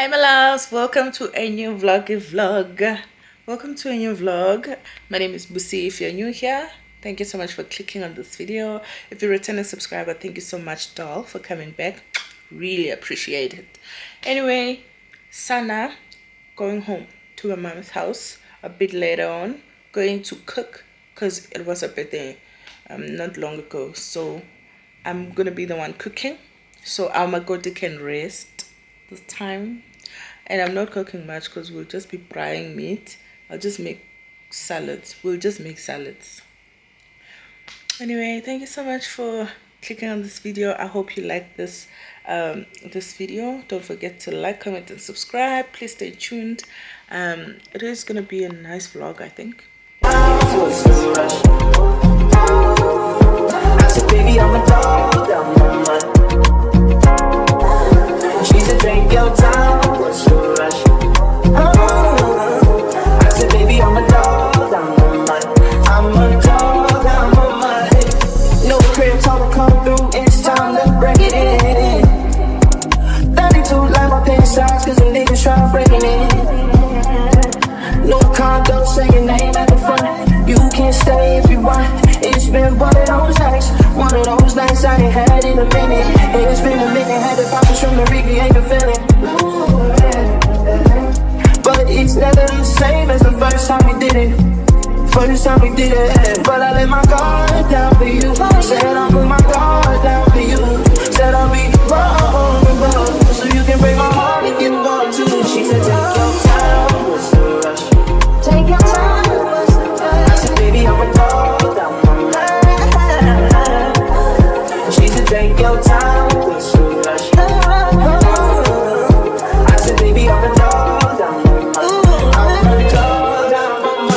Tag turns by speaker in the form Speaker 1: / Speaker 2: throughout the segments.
Speaker 1: Hi my loves, welcome to a new vlog. Welcome to a new vlog. My name is Busi. If you're new here, thank you so much for clicking on this video. If you're a returning subscriber, thank you so much, doll, for coming back. Really appreciate it. Anyway, Sana going home to her mom's house a bit later on, going to cook because it was a birthday not long ago, so I'm gonna be the one cooking, so Almagodi can rest this time. And I'm not cooking much because we'll just be frying meat. I'll just make salads. We'll just make salads. Anyway, thank you so much for clicking on this video. I hope you like this this video. Don't forget to like, comment, and subscribe. Please stay tuned. It is gonna be a nice vlog, I think. Baby, I'm a dog, she's a drink your time. What's the rush? I said, baby, I'm a dog, I'm a dog, I'm a mind. No crib talk come through, it's time to break it in. 32 like my pants size, cause the niggas try breaking it. No condo, say your name at the front. You can stay if you want. It's been one of those nights I ain't had in a minute. It's been a minute, had the poppers from the Ricky, ain't been feeling. But it's never the same as the first time we did it. First time we did it. But I let my guard down for you. Said I'll put my guard down for you. Said I'll be wrong, so you can break my heart if you want to. She said take your time, what's the rush? Take your time, what's the rush? I said baby, I'm a dog. Take your time, what's the rush? I said, baby, I'm a dog, I'm a dog, I'm a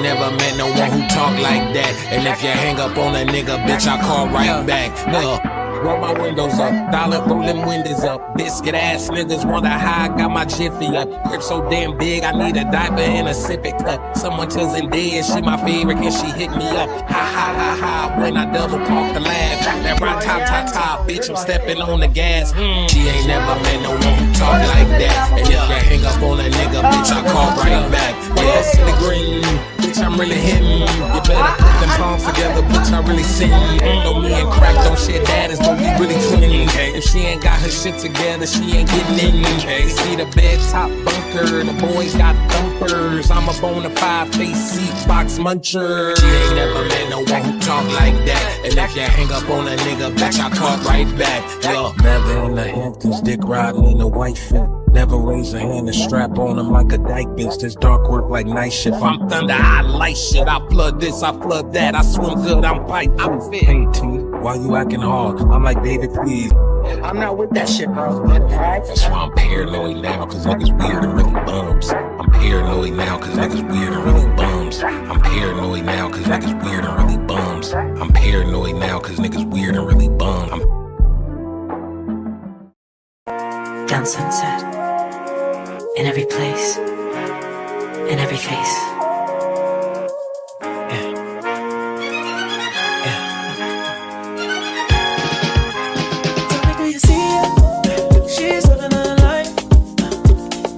Speaker 2: Never met no one who talk like that. And if you hang up on a nigga, bitch, I call right back. Roll my windows up, dollar rolling windows up. Biscuit ass niggas wonder how I got my jiffy up. Grip so damn big, I need a diaper and a sippy cup. Someone tells Zendaya she my favorite, and she hit me up. Ha ha ha ha, when I double park the laugh. That right top, bitch, I'm stepping on the gas. She ain't never met no one who talk like that. And if you hang up on a nigga, bitch, I call right back. Yeah, city green, bitch, I'm really hitting. You better put them palms together, bitch, I really sing. Know me and crack don't share daddies, but we really twinning. If she ain't got her shit together, she ain't getting in. You see the bed top bunker, the boys got thumpers. I'm a bona fide face seat box muncher. She ain't never met no one who talk like that. And if you hang up on a nigga, bitch, I call right back. Yo, never in the Hamptons, dick riding in the white fit. Never raise a hand and strap on him like a dyke bitch. This dark work like night shift. I'm thunder, I light shit. I flood this, I flood that. I swim good, I'm pipe, I'm fit. Hey T, why you acting hard? I'm like David, please. I'm not with that shit, bro. That's why I'm paranoid now, cause niggas weird and really bums. I'm paranoid now, cause niggas weird and really bums. I'm paranoid now, cause niggas weird and really bums. I'm paranoid now, cause niggas weird and really bums.
Speaker 3: Down sunset, in every place, in every face.
Speaker 4: Tell me, do you see it? She's living her life,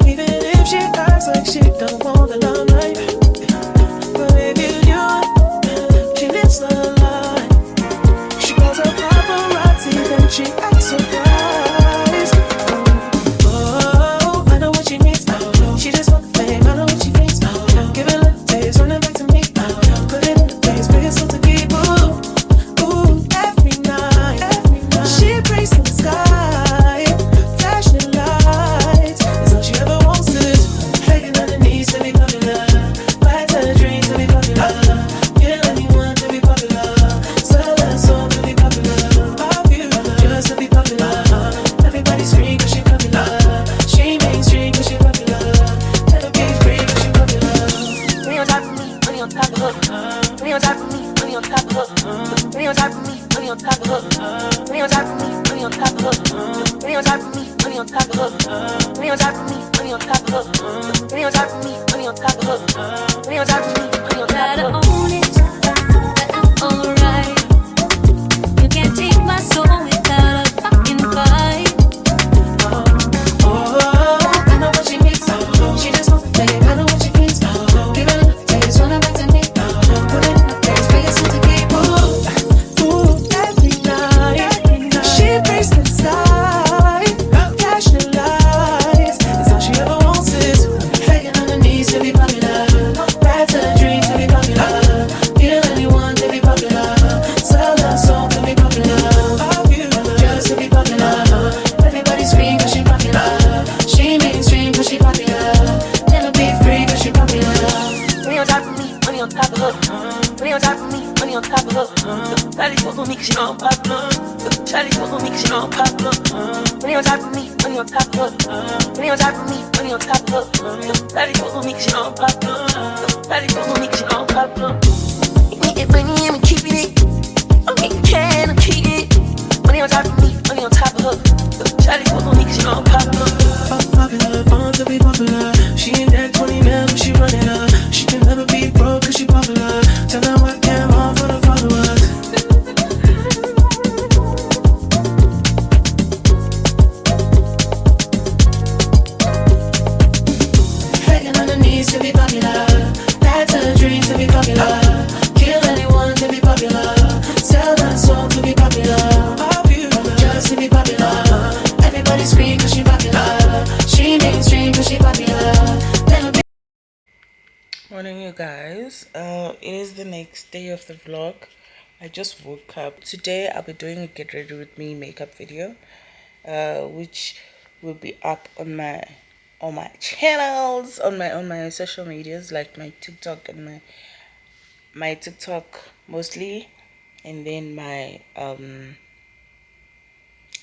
Speaker 4: even if she acts like she don't want the limelight. But if you knew it, she lives her life. She calls her paparazzi, then she acts surprised. She just want the fame, I know what she thinks. Give it
Speaker 3: on top of her. Money on top of me, money on top of her. Money on top of me, money on top of her. Money on top of me, money on top of her. Gotta own it, that I'm alright. You can't take my soul without a fucking fight.
Speaker 4: I know what she needs. She just wants to play. I know what she needs. Give her a little taste. Wanna back to me. Put it in the face. Bring it to keep. Ooh, every night. She breaks the side. Cash and lights. It's all she ever wants is begging on her knees to be popular. That's her dream to be popular. Kill anyone to be popular. Sell her soul to be popular. Just to be popular. Everybody scream 'cause she popular. She mainstream 'cause she popular. Never be free 'cause she popular.
Speaker 3: Money on top of me, money on top of her. Money on top of me, money on top of her. Charlie fuck on me 'cause she know I'm popular. Charlie fuck on me 'cause she know I'm popular. Money on top of me, money on top of her. Money on top of me, money on top of her. Charlie fuck on me 'cause she know I'm popular. Charlie fuck on me 'cause she know I'm popular. Give me money, I'm keeping it. I'm getting can, I'm keeping it. Money on top of me, money on top of her. Charlie fuck on me 'cause she know I'm popular.
Speaker 4: Popular, born to be popular. She ain't that 20 mil, but she run it up. She can never be broke 'cause she popular. Tell her what came on for the followers. Begging on her knees to be popular. That's her dream to be popular. Kill anyone to be popular. Sell her soul to be popular. Just to be popular. Everybody scream 'cause she popular. She mainstream 'cause she popular. Never be.
Speaker 1: Morning, you guys. It is the next day of the vlog. I just woke up. Today I'll be doing a get ready with me makeup video, which will be up on my channels, on my social medias, like my TikTok and my TikTok mostly, and then my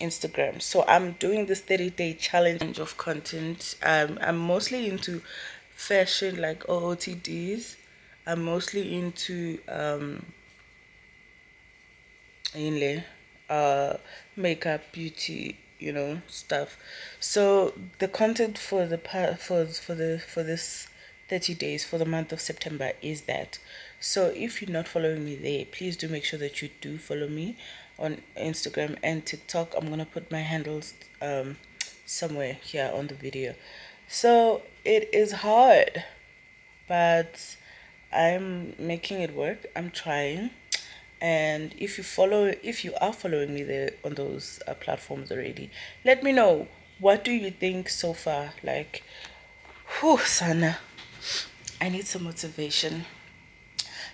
Speaker 1: Instagram. So I'm doing this 30-day challenge of content. I'm mostly into fashion, like OOTDs. I'm mostly into makeup, beauty, stuff. So the content for this 30 days for the month of September is that. So if you're not following me there, please do make sure that you do follow me on Instagram and TikTok. I'm gonna put my handles somewhere here on the video. So it is hard, but I'm making it work. I'm trying. And if you are following me there on those platforms already, let me know, what do you think so far? Like, whew, Sana, I need some motivation.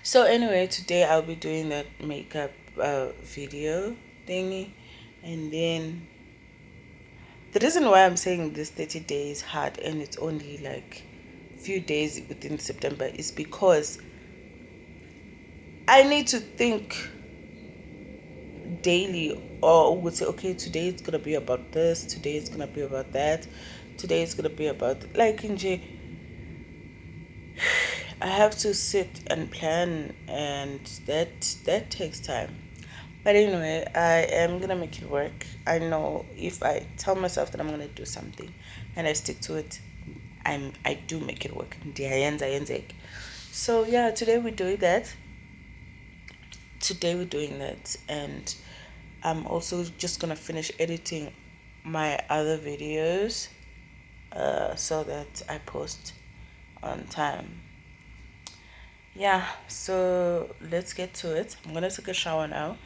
Speaker 1: So anyway, today I'll be doing that makeup video thingy, and then the reason why I'm saying this 30 days hard and it's only like few days within September is because I need to think daily, or would say, okay, today it's gonna be about this, today it's gonna be about that, today it's gonna be about, like, I have to sit and plan, and that takes time. But anyway, I am gonna make it work. I know if I tell myself that I'm gonna do something and I stick to it, I do make it work. So yeah, today we're doing that. And I'm also just gonna finish editing my other videos so that I post on time. Yeah, so let's get to it. I'm gonna take a shower now.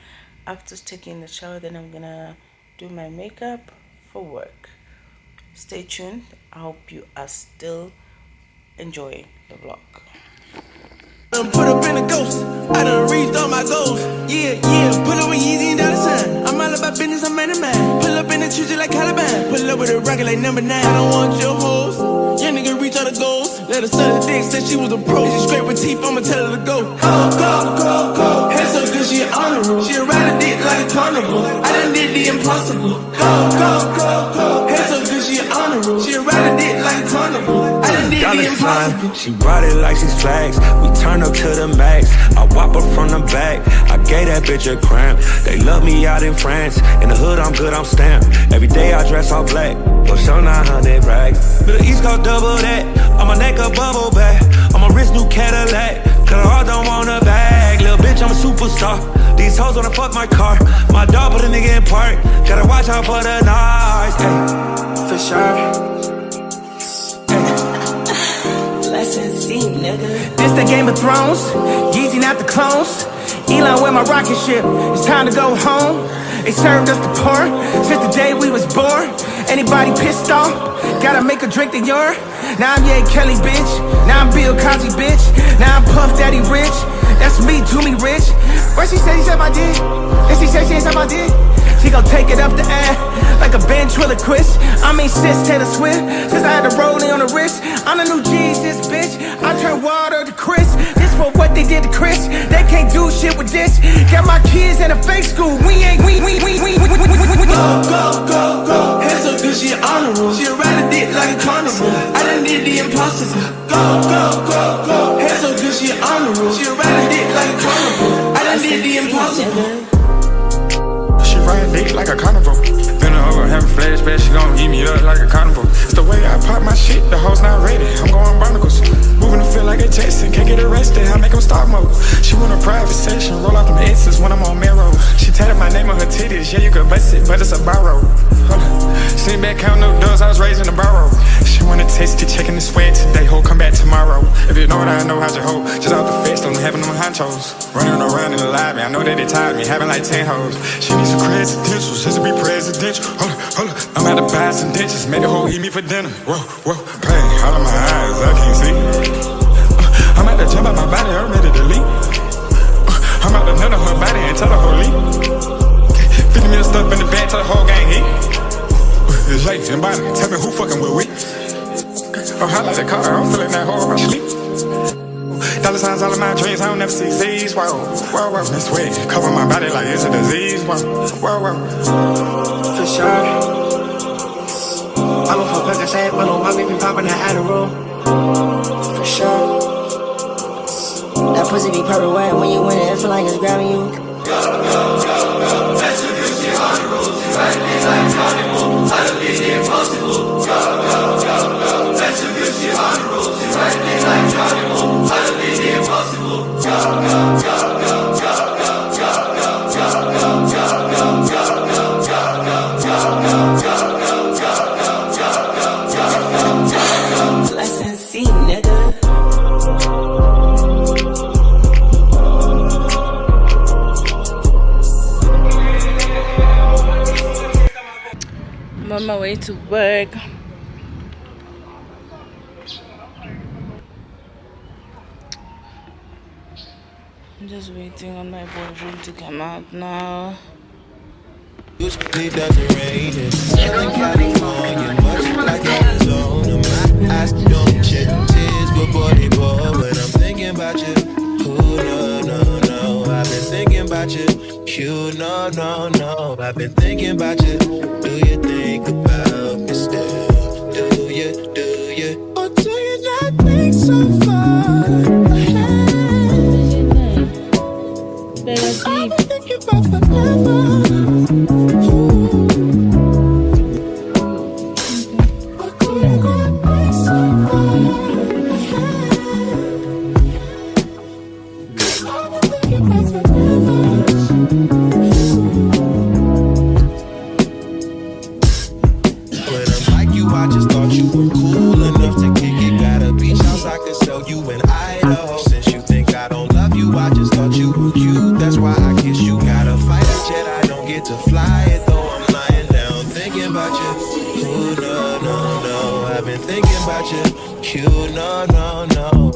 Speaker 1: After taking the shower, then I'm gonna do my makeup for work. Stay tuned. I hope you are still enjoying the vlog.
Speaker 5: Put up in a ghost, I done reached all my goals. Yeah, pull up with Yeezy and dollar sign. I'm all about business, I'm man of man. Pull up in the church like Caliban. Pull up with a rocket like number 9. I don't want your hoes. Young nigga reach all the goals. Let her suck the dick, said she was a pro. She scrape with teeth, I'ma tell her to go. Go. Head so good, she an honor roll. She ride a dick like a carnival. I done did the impossible. Go. Head so good, she an honor roll. She ride a dick like a carnival. I done did dollar sign. She brought it like she's flags. We turn up to the max. I whop her from the back. I gave that bitch a cramp. They love me out in France. In the hood, I'm good, I'm stamped. Every day I dress all black. For sure 900 racks. Middle East go double that. On my neck a bubble back. On my wrist new Cadillac. Cause I don't want a bag. Little bitch, I'm a superstar. These hoes wanna fuck my car. My dog put a nigga in park. Gotta watch out for the knives. Ay, for sure.
Speaker 3: Lessons seen, nigga.
Speaker 4: This the Game of Thrones, Yeezy not the clones. Elon with my rocket ship, it's time to go home. They served us the porn, since the day we was born. Anybody pissed off, gotta make a drink the urine. Now I'm Ye Kelly, bitch. Now I'm Bill Cosby, bitch. Now I'm Puff Daddy Rich. That's me, to me rich. Where she said my dick? And she said she ain't said my dick. She gon' take it up the ass like a ventriloquist. I mean, sis Taylor Swift. Since I had the rolling on the wrist, I'm the new Jesus, bitch. I turn water to Chris. This for what they did to Chris. They can't do shit with this. Got my kids in a fake school. We
Speaker 5: Go. Hands so good, she honorable. She ride a dick like a carnival. I done did the impossible. Go. Hands so good, she honorable. She ride a dick like a carnival. I done did the impossible.
Speaker 6: Ride dick like a carnival. Been over having flashbacks, she gon' eat me up like a carnival. It's the way I pop my shit, the hoes not ready. I'm going barnacles. Moving to feel like they chasing, can't get arrested, I make them stop mode. She want a private session, roll off them X's when I'm on mirror. She tatted my name on her titties, yeah, you could bust it, but it's a borrow. Sitting back counting up doors, I was raised in the barrow. She wanna taste it, checking the sweat today, ho, come back tomorrow. If you know what I know, how's your hoe? Just out the fest, I'm having them honchos. Running around in the lobby, I know that they tired me, having like 10 hoes. She needs some presidential, just to be presidential. Hold up, I'm about to buy some ditches, make the hoe eat me for dinner. Whoa, pain, all of my eyes, I can't see. I'm about to jump out my body, I'm ready to leave. I'm about to nut on her body and tell her whole leave. 50 million stuff in the bag, tell the whole gang eat. It's late and body, tell me who fucking with we. Oh, I like the car, I'm feeling that whole rush sleep. Dollar signs all of my dreams, I don't never see Z's. Whoa. This way, cover my body like it's a disease. Whoa.
Speaker 4: for sure. I'm a fuck like I said, but on my baby poppin' that Adderall. For sure. That pussy be purple wet when you win it, feel like it's grabbing you.
Speaker 7: Go. That's what you shit on the rules. You right there like carnival. I don't get the impossible. Go. That's what you shit on the rules. You right there like carnival. I don't get the impossible.
Speaker 3: Lesson C, nigga.
Speaker 1: I'm on my way to work. I'm just waiting on my boyfriend to come out now.
Speaker 8: Usually doesn't rain in Southern California, much like Arizona. My eyes don't shed tears, but boy they pour when I'm thinking about you. Ooh, no, I've been thinking about you. You, no, I've been thinking about you. Do you think about me still? Do you? Or do you not think so far ahead? I've been thinking about forever.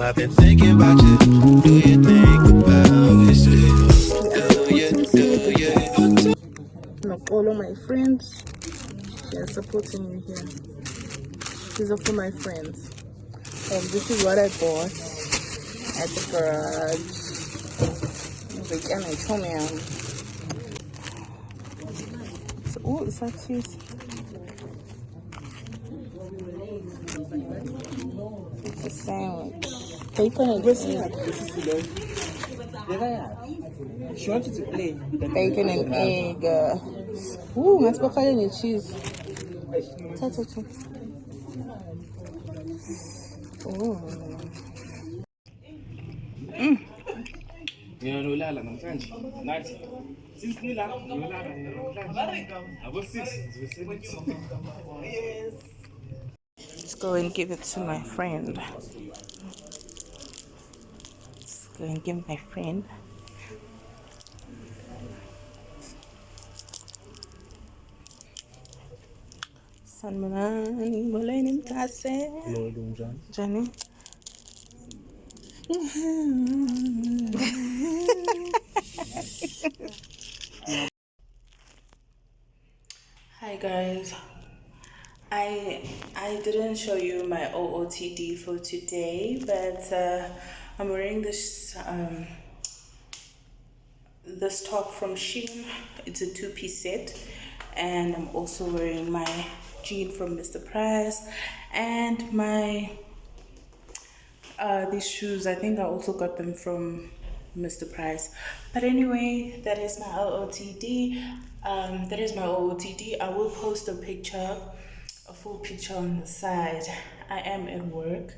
Speaker 8: I've been thinking about you. Do you think about it still? Do you?
Speaker 1: Look, all of my friends, they are supporting me here. These are for my friends. This is what I bought at the garage. And I told me oh, it's actually It's a sandwich. Bacon and egg.
Speaker 5: She wanted to play.
Speaker 1: Bacon and egg. Ooh, let's go find any cheese. Ooh. Let's go and give it to my friend. Let's go and give my friend. Sanmanan, mulai nimtase. Johnny. Hi guys. I didn't show you my OOTD for today, but I'm wearing this this top from Shein. It's a two-piece set, and I'm also wearing my jean from Mr. Price and my these shoes. I think I also got them from Mr. Price. But anyway, that is my OOTD. I will post a picture, a full picture on the side. I am at work.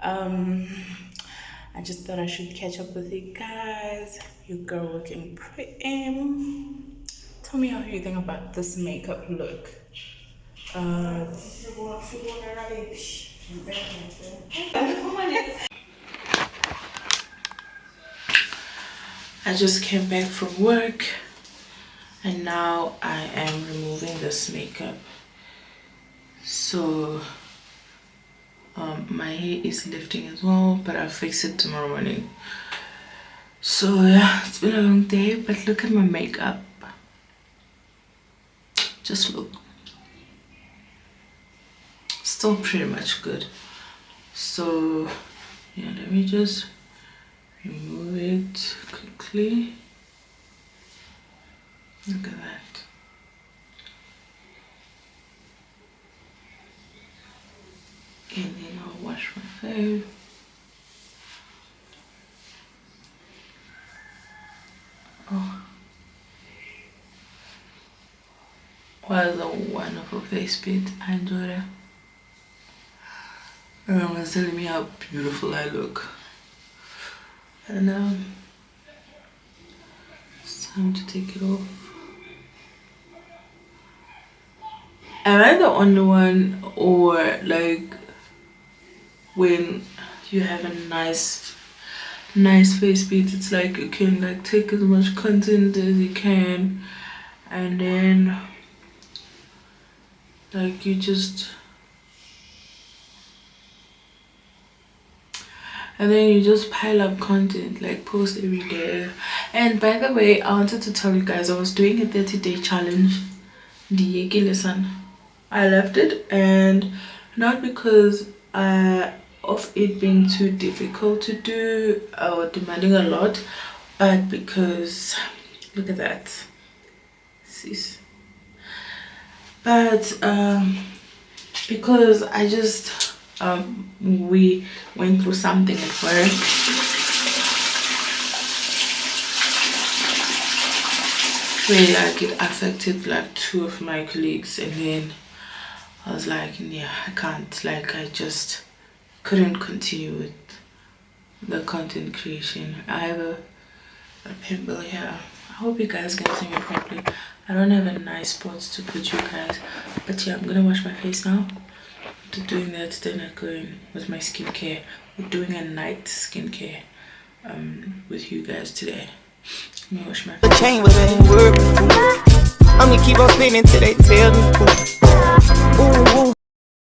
Speaker 1: I just thought I should catch up with you guys. Your girl looking pretty. Tell me how you think about this makeup look. I just came back from work and now I am removing this makeup. So my hair is lifting as well, but I'll fix it tomorrow morning. So yeah, it's been a long day, but look at my makeup. Just look. Still pretty much good. So yeah, let me just remove it quickly. Look at that. And then I'll wash my face. Oh, what a wonderful face beat. I enjoyed it. Everyone's telling me how beautiful I look. And it's time to take it off. Am I the only one, or like when you have a nice face beat, it's like you can like take as much content as you can, and then like you just pile up content, like post every day. And by the way, I wanted to tell you guys, I was doing a 30-day challenge. I left it, and not because of it being too difficult to do or demanding a lot, but because look at that, sis. But because I just we went through something at work. Where like it affected like 2 of my colleagues, and then I was like, yeah, I can't, like I just couldn't continue with the content creation. I have a pimple here. I hope you guys can see me properly. I don't have a nice spot to put you guys, but yeah, I'm gonna wash my face now. After doing that, then I'm going with my skincare. We're doing a night skincare with you guys today. Let me wash my face.
Speaker 9: Chain with it ain't work. I'ma keep on spinning till they tell me. Ooh, ooh.